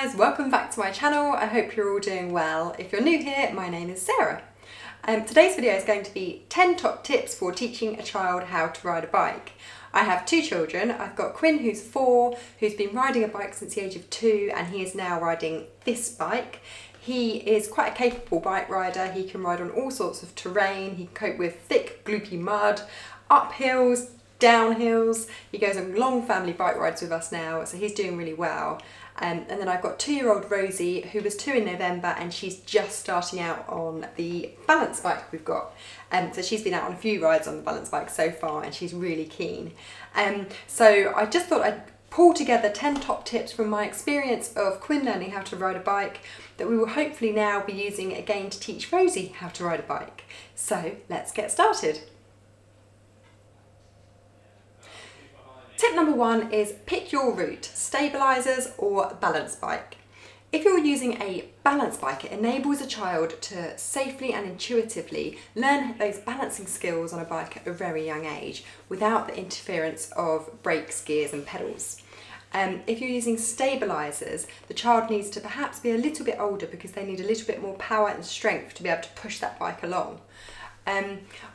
guys, welcome back to my channel. I hope you're all doing well. If you're new here, my name is Sarah. Today's video is going to be 10 top tips for teaching a child how to ride a bike. I have two children. I've got Quinn, who's 4, who's been riding a bike since the age of 2, and he is now riding this bike. He is quite a capable bike rider. He can ride on all sorts of terrain. He can cope with thick, gloopy mud, up hills, down hills. He goes on long family bike rides with us now, so he's doing really well. And then I've got 2-year-old Rosie, who was 2 in November, and she's just starting out on the balance bike we've got. So she's been out on a few rides on the balance bike so far, and she's really keen. So I just thought I'd pull together 10 top tips from my experience of Quinn learning how to ride a bike that we will hopefully now be using again to teach Rosie how to ride a bike. So let's get started. Tip number 1 is pick your route, stabilisers or balance bike. If you're using a balance bike, it enables a child to safely and intuitively learn those balancing skills on a bike at a very young age without the interference of brakes, gears and pedals. If you're using stabilisers, the child needs to perhaps be a little bit older because they need a little bit more power and strength to be able to push that bike along.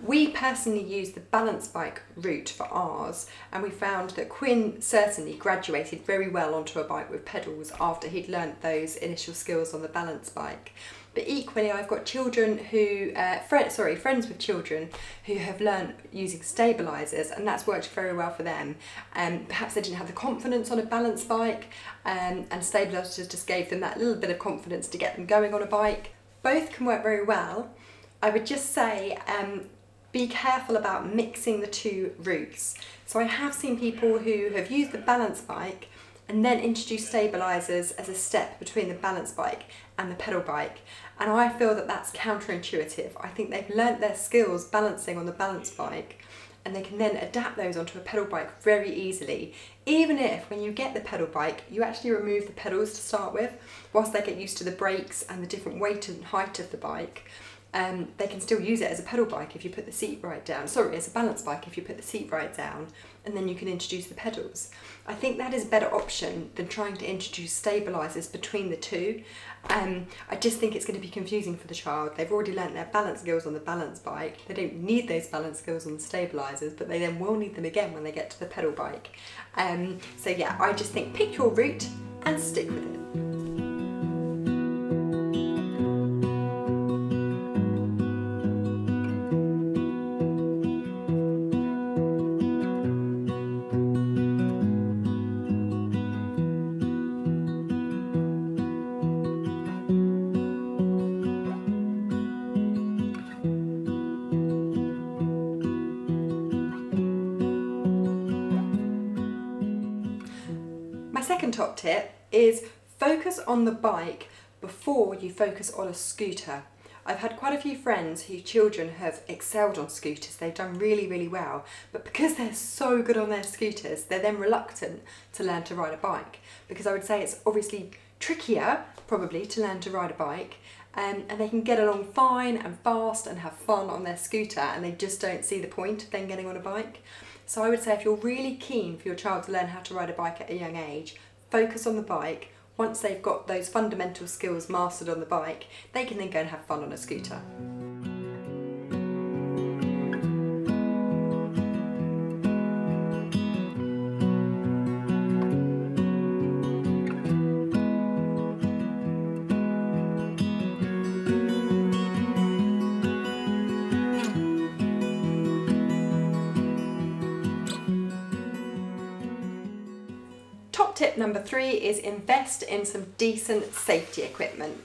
We personally use the balance bike route for ours, and we found that Quinn certainly graduated very well onto a bike with pedals after he'd learnt those initial skills on the balance bike. But equally, I've got children who, friends with children who have learnt using stabilisers, and that's worked very well for them. Perhaps they didn't have the confidence on a balance bike, and stabilisers just gave them that little bit of confidence to get them going on a bike. Both can work very well. I would just say be careful about mixing the two routes. So I have seen people who have used the balance bike and then introduced stabilisers as a step between the balance bike and the pedal bike, and I feel that that's counterintuitive. I think they've learnt their skills balancing on the balance bike and they can then adapt those onto a pedal bike very easily, even if when you get the pedal bike you actually remove the pedals to start with, whilst they get used to the brakes and the different weight and height of the bike. They can still use it as a pedal bike if you put the seat right down, as a balance bike if you put the seat right down, and then you can introduce the pedals. I think that is a better option than trying to introduce stabilisers between the two. I just think it's going to be confusing for the child. They've already learnt their balance skills on the balance bike. They don't need those balance skills on the stabilisers, but they then will need them again when they get to the pedal bike. So yeah, I just think pick your route and stick with it. My second top tip is focus on the bike before you focus on a scooter. I've had quite a few friends whose children have excelled on scooters. They've done really, really well, but because they're so good on their scooters, they're then reluctant to learn to ride a bike, because I would say it's obviously trickier probably to learn to ride a bike, and they can get along fine and fast and have fun on their scooter, and they just don't see the point of then getting on a bike. So I would say if you're really keen for your child to learn how to ride a bike at a young age, focus on the bike. Once they've got those fundamental skills mastered on the bike, they can then go and have fun on a scooter. Top tip number 3 is invest in some decent safety equipment.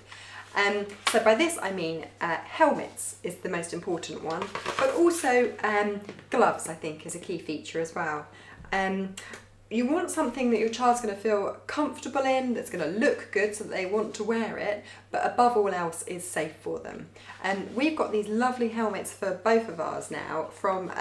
So by this I mean helmets is the most important one, but also gloves I think is a key feature as well. You want something that your child's going to feel comfortable in, that's going to look good so that they want to wear it, but above all else is safe for them. We've got these lovely helmets for both of ours now from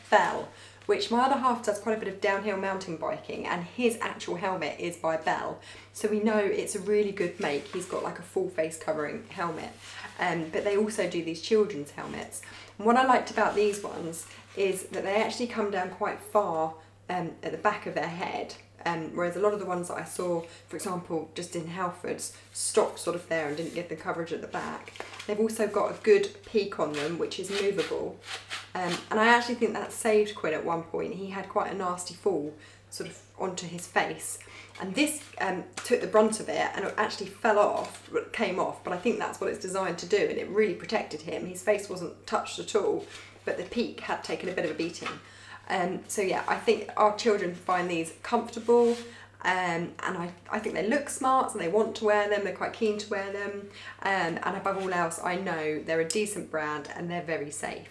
Bell, which my other half does quite a bit of downhill mountain biking, and his actual helmet is by Bell. So we know it's a really good make. He's got like a full face covering helmet, but they also do these children's helmets. And what I liked about these ones is that they actually come down quite far at the back of their head, whereas a lot of the ones that I saw, for example, just in Halfords, stopped sort of there and didn't give the coverage at the back. They've also got a good peak on them, which is movable. And I actually think that saved Quinn at one point. He had quite a nasty fall sort of onto his face. And this took the brunt of it, and it actually came off, but I think that's what it's designed to do, and it really protected him. His face wasn't touched at all, but the peak had taken a bit of a beating. So yeah, I think our children find these comfortable, and I think they look smart, so they want to wear them, they're quite keen to wear them, and above all else, I know they're a decent brand and they're very safe.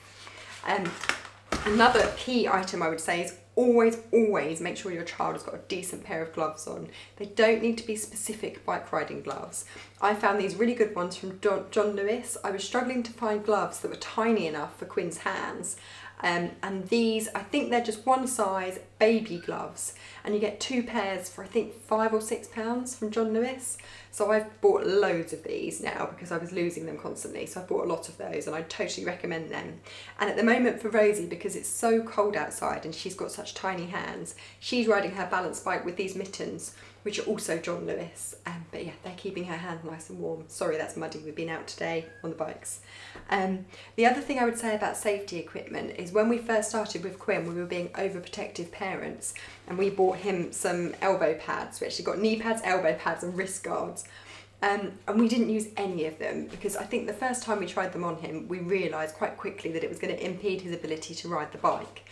Another key item I would say is always make sure your child has got a decent pair of gloves on. They don't need to be specific bike riding gloves. I found these really good ones from John Lewis. I was struggling to find gloves that were tiny enough for Quinn's hands. And these, I think they're just one size baby gloves, and you get 2 pairs for I think £5 or £6 from John Lewis. So I've bought loads of these now because I was losing them constantly, so I bought a lot of those, and I totally recommend them. And at the moment for Rosie, because it's so cold outside and she's got such tiny hands, she's riding her balance bike with these mittens, which are also John Lewis. But yeah, they're keeping her hand nice and warm. Sorry, that's muddy, we've been out today on the bikes. The other thing I would say about safety equipment is when we first started with Quinn, we were being overprotective parents, and we bought him some elbow pads. We actually got knee pads, elbow pads and wrist guards. And we didn't use any of them because I think the first time we tried them on him, we realised quite quickly that it was going to impede his ability to ride the bike.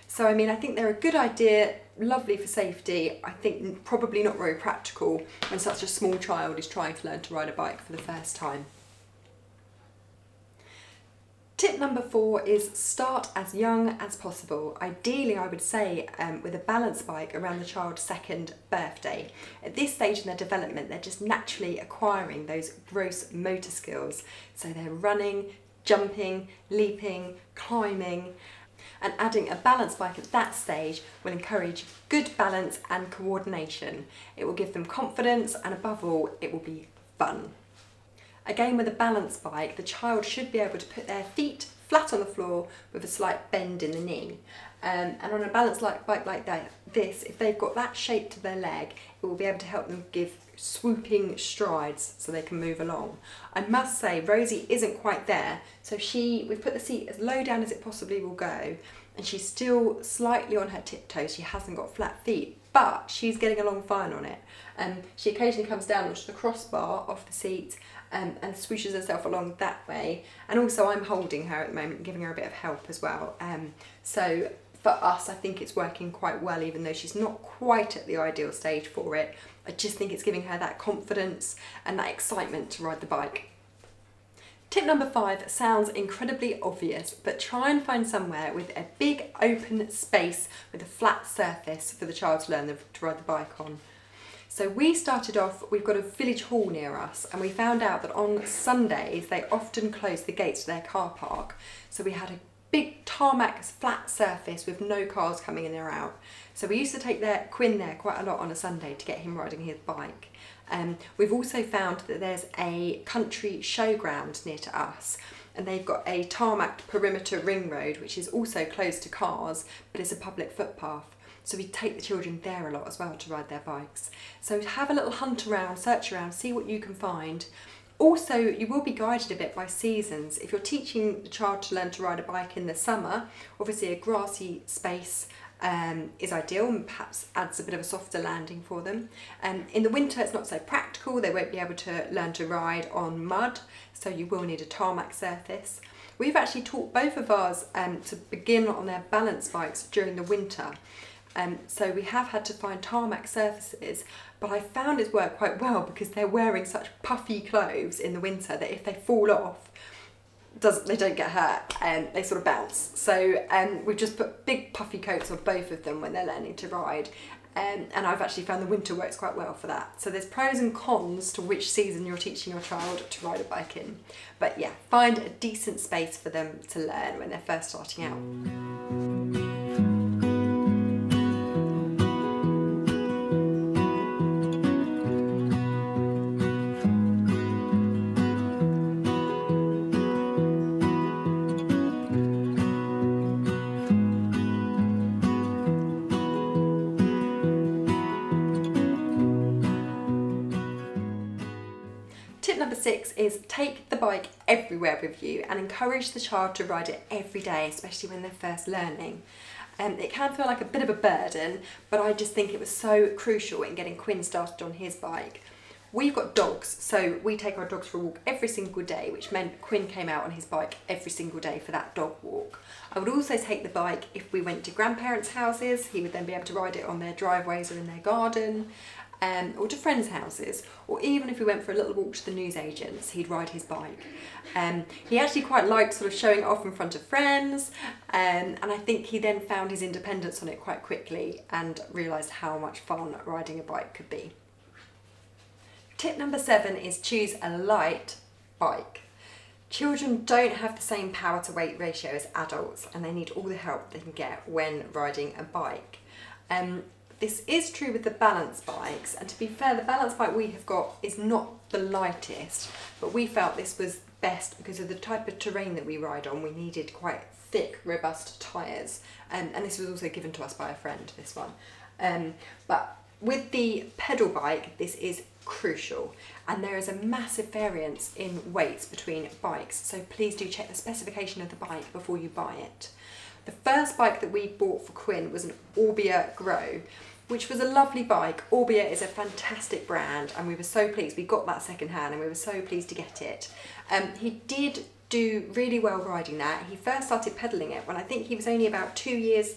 So I mean, I think they're a good idea, lovely for safety. I think probably not very practical when such a small child is trying to learn to ride a bike for the first time. Tip number 4 is start as young as possible. Ideally, I would say with a balance bike around the child's 2nd birthday. At this stage in their development, they're just naturally acquiring those gross motor skills. So they're running, jumping, leaping, climbing, and adding a balance bike at that stage will encourage good balance and coordination. It will give them confidence, and above all, it will be fun. Again, with a balance bike, the child should be able to put their feet flat on the floor with a slight bend in the knee. And on a balance bike like this, if they've got that shape to their leg, it will be able to help them give swooping strides so they can move along. I must say, Rosie isn't quite there, so we've put the seat as low down as it possibly will go, and she's still slightly on her tiptoes. She hasn't got flat feet, but she's getting along fine on it. She occasionally comes down onto the crossbar off the seat and swooshes herself along that way. And also I'm holding her at the moment, giving her a bit of help as well. So for us, I think it's working quite well, even though she's not quite at the ideal stage for it. I just think it's giving her that confidence and that excitement to ride the bike. Tip number 5 sounds incredibly obvious, but try and find somewhere with a big open space with a flat surface for the child to learn to ride the bike on. So we started off, we've got a village hall near us, and we found out that on Sundays they often close the gates to their car park. So we had a big tarmac flat surface with no cars coming in or out. So we used to take Quinn there quite a lot on a Sunday to get him riding his bike. We've also found that there's a country showground near to us, and they've got a tarmac perimeter ring road which is also closed to cars, but it's a public footpath. So we take the children there a lot as well to ride their bikes. So have a little hunt around, search around, see what you can find. Also, you will be guided a bit by seasons. If you're teaching the child to learn to ride a bike in the summer, obviously a grassy space is ideal and perhaps adds a bit of a softer landing for them. In the winter it's not so practical, they won't be able to learn to ride on mud, so you will need a tarmac surface. We've actually taught both of ours to begin on their balance bikes during the winter. So we have had to find tarmac surfaces, but I found it's worked quite well because they're wearing such puffy clothes in the winter that if they fall off, they don't get hurt and they sort of bounce. So we've just put big puffy coats on both of them when they're learning to ride, and I've actually found the winter works quite well for that. So there's pros and cons to which season you're teaching your child to ride a bike in. But yeah, find a decent space for them to learn when they're first starting out. Tip number 6 is take the bike everywhere with you and encourage the child to ride it every day, especially when they're first learning. It can feel like a bit of a burden, but I just think it was so crucial in getting Quinn started on his bike. We've got dogs, so we take our dogs for a walk every single day, which meant Quinn came out on his bike every single day for that dog walk. I would also take the bike if we went to grandparents' houses. He would then be able to ride it on their driveways or in their garden, or to friends' houses, or even if we went for a little walk to the newsagents, he'd ride his bike. He actually quite liked sort of showing it off in front of friends, and I think he then found his independence on it quite quickly and realised how much fun riding a bike could be. Tip number 7 is choose a light bike. Children don't have the same power to weight ratio as adults, and they need all the help they can get when riding a bike. This is true with the balance bikes, and to be fair, the balance bike we have got is not the lightest, but we felt this was best because of the type of terrain that we ride on. We needed quite thick, robust tyres, and this was also given to us by a friend, this one. But with the pedal bike, this is crucial, and there is a massive variance in weights between bikes, so please do check the specification of the bike before you buy it. The first bike that we bought for Quinn was an Orbea Grow, which was a lovely bike. Orbea is a fantastic brand, and we were so pleased. We got that second hand and we were so pleased to get it. He did do really well riding that. He first started pedalling it when I think he was only about 2 years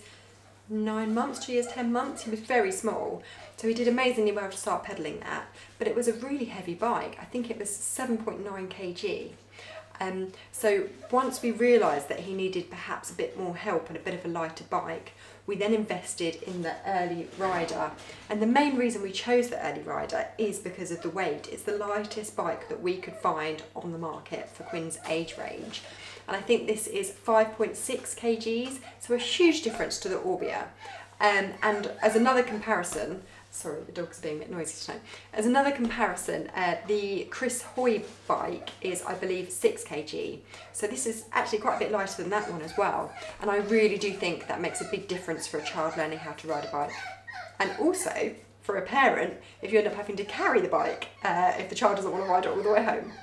9 months, 2 years 10 months. He was very small, so he did amazingly well to start pedalling that, but it was a really heavy bike. I think it was 7.9 kg. So once we realised that he needed perhaps a bit more help and a bit of a lighter bike, we then invested in the Early Rider. And the main reason we chose the Early Rider is because of the weight. It's the lightest bike that we could find on the market for Quinn's age range. And I think this is 5.6 kgs, so a huge difference to the Orbea. And as another comparison, sorry, the dog's being a bit noisy tonight. As another comparison, the Chris Hoy bike is, I believe, 6 kg. So this is actually quite a bit lighter than that one as well. And I really do think that makes a big difference for a child learning how to ride a bike. And also, for a parent, if you end up having to carry the bike, if the child doesn't want to ride it all the way home.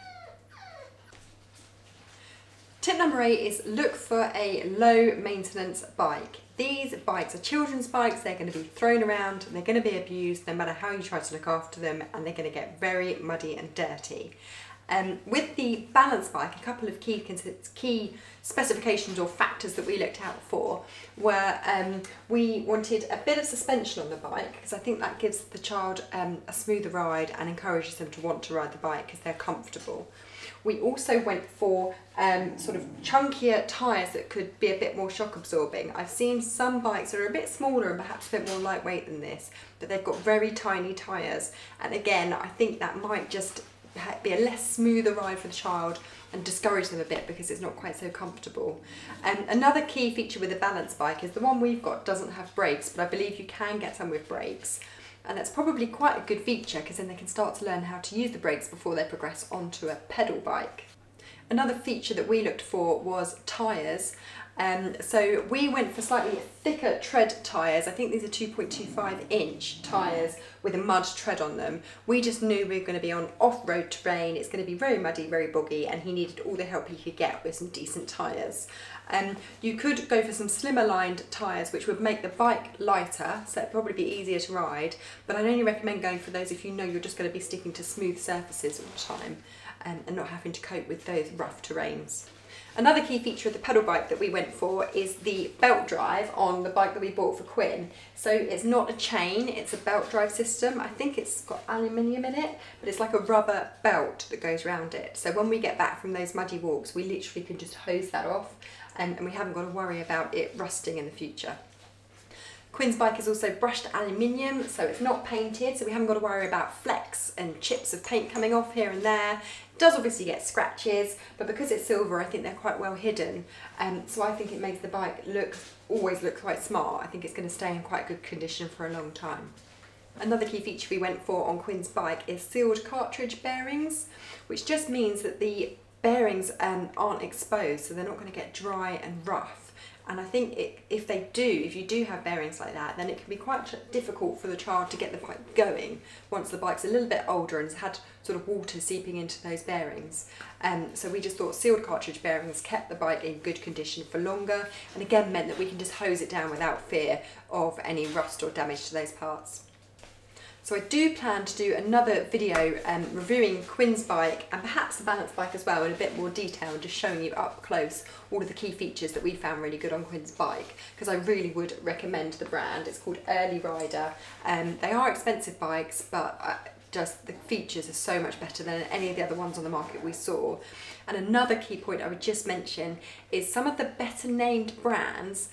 Tip number 8 is look for a low maintenance bike. These bikes are children's bikes. They're going to be thrown around, they're going to be abused no matter how you try to look after them, and they're going to get very muddy and dirty. With the balance bike, a couple of key specifications or factors that we looked out for were we wanted a bit of suspension on the bike, because I think that gives the child a smoother ride and encourages them to want to ride the bike because they're comfortable. We also went for sort of chunkier tyres that could be a bit more shock absorbing. I've seen some bikes that are a bit smaller and perhaps a bit more lightweight than this, but they've got very tiny tyres. And again, I think that might just be a less smoother ride for the child and discourage them a bit because it's not quite so comfortable. Another key feature with a balance bike is the one we've got doesn't have brakes, but I believe you can get some with brakes. And that's probably quite a good feature because then they can start to learn how to use the brakes before they progress onto a pedal bike. Another feature that we looked for was tyres. So we went for slightly thicker tread tyres. I think these are 2.25 inch tyres with a mud tread on them. We just knew we were going to be on off-road terrain. It's going to be very muddy, very boggy, and he needed all the help he could get with some decent tyres. You could go for some slimmer lined tyres which would make the bike lighter, so it'd probably be easier to ride, but I'd only recommend going for those if you know you're just going to be sticking to smooth surfaces all the time and not having to cope with those rough terrains. Another key feature of the pedal bike that we went for is the belt drive on the bike that we bought for Quinn. So it's not a chain, it's a belt drive system. I think it's got aluminium in it, but it's like a rubber belt that goes around it. So when we get back from those muddy walks, we literally can just hose that off and we haven't got to worry about it rusting in the future. Quinn's bike is also brushed aluminium, so it's not painted, so we haven't got to worry about flecks and chips of paint coming off here and there. It does obviously get scratches, but because it's silver, I think they're quite well hidden. So I think it makes the bike always look quite smart. I think it's going to stay in quite good condition for a long time. Another key feature we went for on Quinn's bike is sealed cartridge bearings, which just means that the bearings aren't exposed, so they're not going to get dry and rough. And I think if you do have bearings like that, then it can be quite difficult for the child to get the bike going once the bike's a little bit older and has had sort of water seeping into those bearings. So we just thought sealed cartridge bearings kept the bike in good condition for longer, and again meant that we can just hose it down without fear of any rust or damage to those parts. So I do plan to do another video reviewing Quinn's bike and perhaps the balance bike as well in a bit more detail, and just showing you up close all of the key features that we found really good on Quinn's bike, because I really would recommend the brand. It's called Early Rider. They are expensive bikes, but just the features are so much better than any of the other ones on the market we saw. And another key point I would just mention is some of the better named brands.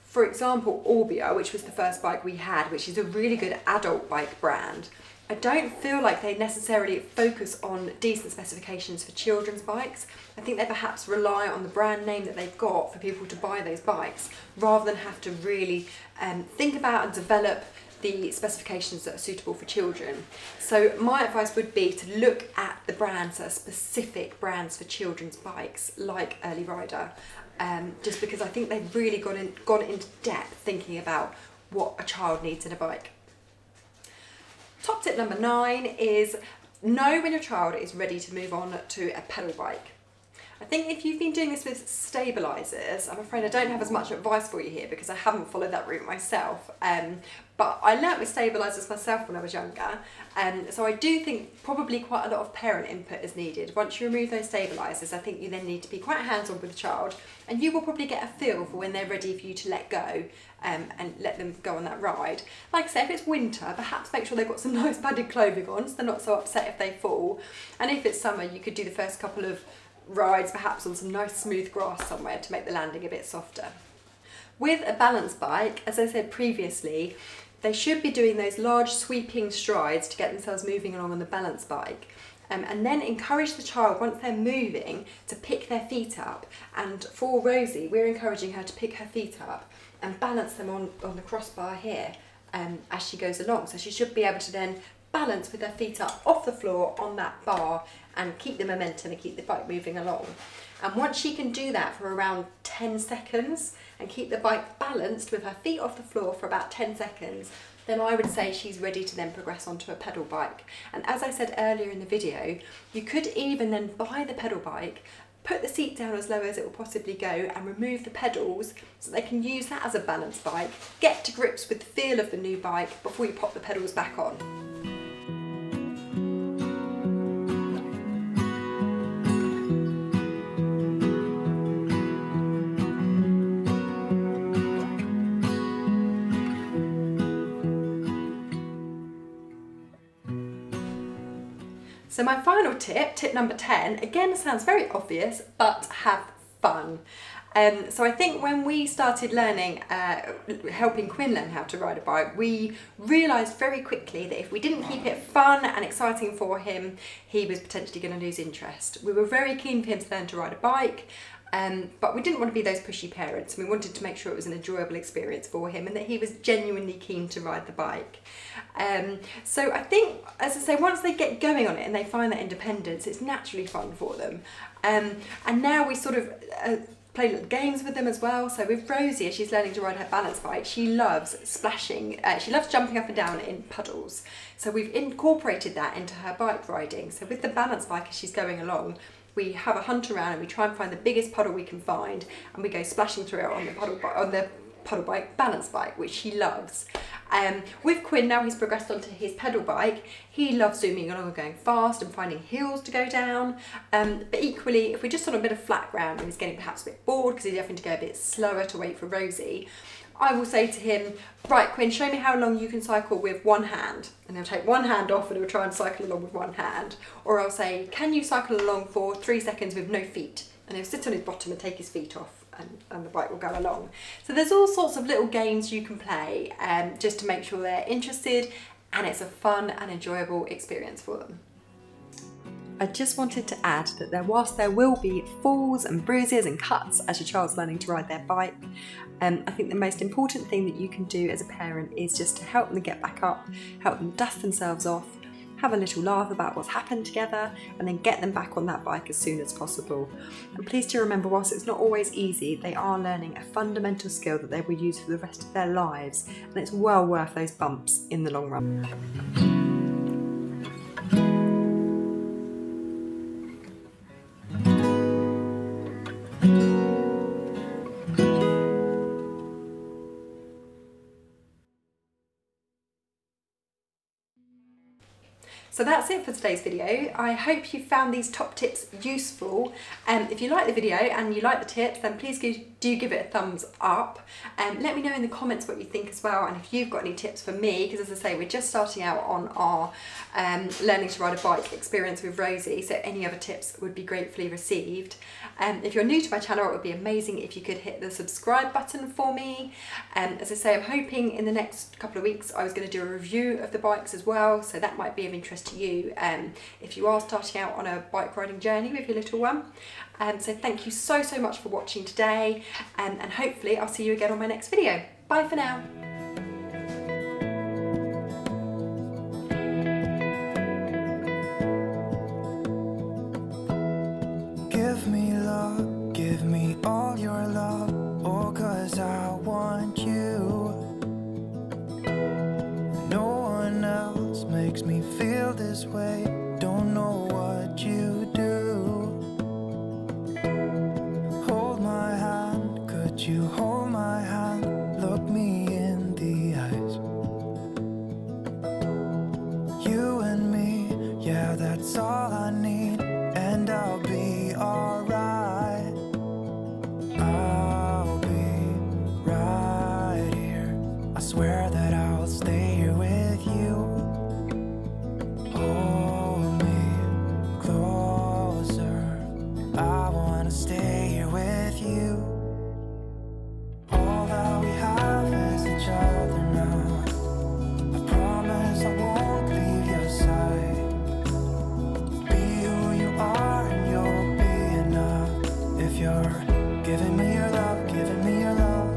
For example, Orbea, which was the first bike we had, which is a really good adult bike brand. I don't feel like they necessarily focus on decent specifications for children's bikes. I think they perhaps rely on the brand name that they've got for people to buy those bikes, rather than have to really think about and develop the specifications that are suitable for children. So my advice would be to look at the brands that are specific brands for children's bikes, like Early Rider. Just because I think they've really gone into depth thinking about what a child needs in a bike. Top tip number 9 is know when your child is ready to move on to a pedal bike. I think if you've been doing this with stabilisers, I'm afraid I don't have as much advice for you here because I haven't followed that route myself. But I learnt with stabilisers myself when I was younger, so I do think probably quite a lot of parent input is needed. Once you remove those stabilisers, I think you then need to be quite hands-on with the child, and you will probably get a feel for when they're ready for you to let go and let them go on that ride. Like I say, if it's winter, perhaps make sure they've got some nice padded clothing on so they're not so upset if they fall. And if it's summer, you could do the first couple of rides perhaps on some nice smooth grass somewhere to make the landing a bit softer. With a balance bike, as I said previously, they should be doing those large sweeping strides to get themselves moving along on the balance bike, and then encourage the child, once they're moving, to pick their feet up. And for Rosie, we're encouraging her to pick her feet up and balance them on the crossbar here as she goes along. So she should be able to then balance with her feet up off the floor on that bar and keep the momentum and keep the bike moving along. And once she can do that for around 10 seconds and keep the bike balanced with her feet off the floor for about 10 seconds, then I would say she's ready to then progress onto a pedal bike. And as I said earlier in the video, you could even then buy the pedal bike, put the seat down as low as it will possibly go and remove the pedals so they can use that as a balance bike, get to grips with the feel of the new bike before you pop the pedals back on. So my final tip, tip number 10, again sounds very obvious, but have fun. So I think when we started learning, helping Quinn learn how to ride a bike, we realised very quickly that if we didn't keep it fun and exciting for him, he was potentially going to lose interest. We were very keen for him to learn to ride a bike, but we didn't want to be those pushy parents. We wanted to make sure it was an enjoyable experience for him and that he was genuinely keen to ride the bike. So I think, as I say, once they get going on it and they find that independence, it's naturally fun for them. And now we sort of play little games with them as well. So with Rosie, as she's learning to ride her balance bike, she loves splashing, she loves jumping up and down in puddles. So we've incorporated that into her bike riding. So with the balance bike, as she's going along, we have a hunt around and we try and find the biggest puddle we can find, and we go splashing through it on the puddle bike balance bike, which he loves. With Quinn, now he's progressed onto his pedal bike, he loves zooming along and going fast and finding hills to go down. But equally, if we're just on a bit of flat ground and he's getting perhaps a bit bored because he's having to go a bit slower to wait for Rosie, I will say to him, right Quinn, show me how long you can cycle with one hand. And he'll take one hand off and he'll try and cycle along with one hand. Or I'll say, can you cycle along for 3 seconds with no feet? And he'll sit on his bottom and take his feet off, and the bike will go along. So there's all sorts of little games you can play just to make sure they're interested and it's a fun and enjoyable experience for them. I just wanted to add that whilst there will be falls and bruises and cuts as your child's learning to ride their bike, I think the most important thing that you can do as a parent is just to help them get back up, help them dust themselves off, have a little laugh about what's happened together, and then get them back on that bike as soon as possible. And please do remember, whilst it's not always easy, they are learning a fundamental skill that they will use for the rest of their lives, and it's well worth those bumps in the long run. So that's it for today's video. I hope you found these top tips useful. If you like the video and you like the tips, then please do give it a thumbs up. Let me know in the comments what you think as well, and if you've got any tips for me, because as I say, we're just starting out on our learning to ride a bike experience with Rosie, so any other tips would be gratefully received. If you're new to my channel, it would be amazing if you could hit the subscribe button for me. As I say, I'm hoping in the next couple of weeks I was going to do a review of the bikes as well, so that might be of interest to you if you are starting out on a bike riding journey with your little one. So thank you so much for watching today, and hopefully I'll see you again on my next video. Bye for now. Give me love, give me all your love, oh, 'cause I want you. No one else makes me feel this way, don't know what you do. Hold my hand, could you hold my hand, look me in the eyes. You and me, yeah, that's all I need, and I'll be alright. I'll be right here, I swear that I'll stay here with you. Hold me closer, I wanna stay here with you. All that we have is each other now. I promise I won't leave your side. Be who you are and you'll be enough. If you're giving me your love, giving me your love.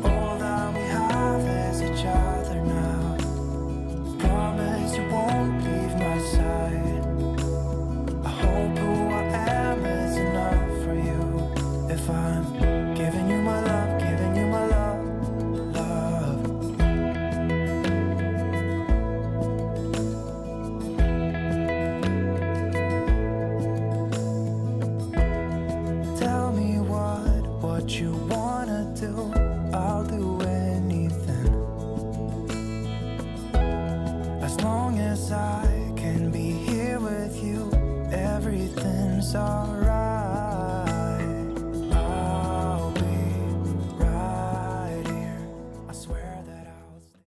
All that we have is each other now. Promise you won't leave my side. I hope who I am is enough for you. If I'm giving you my love, giving you my love, love. Tell me what you wanna do, I'll do anything. As long as I can be here with you, everything's alright.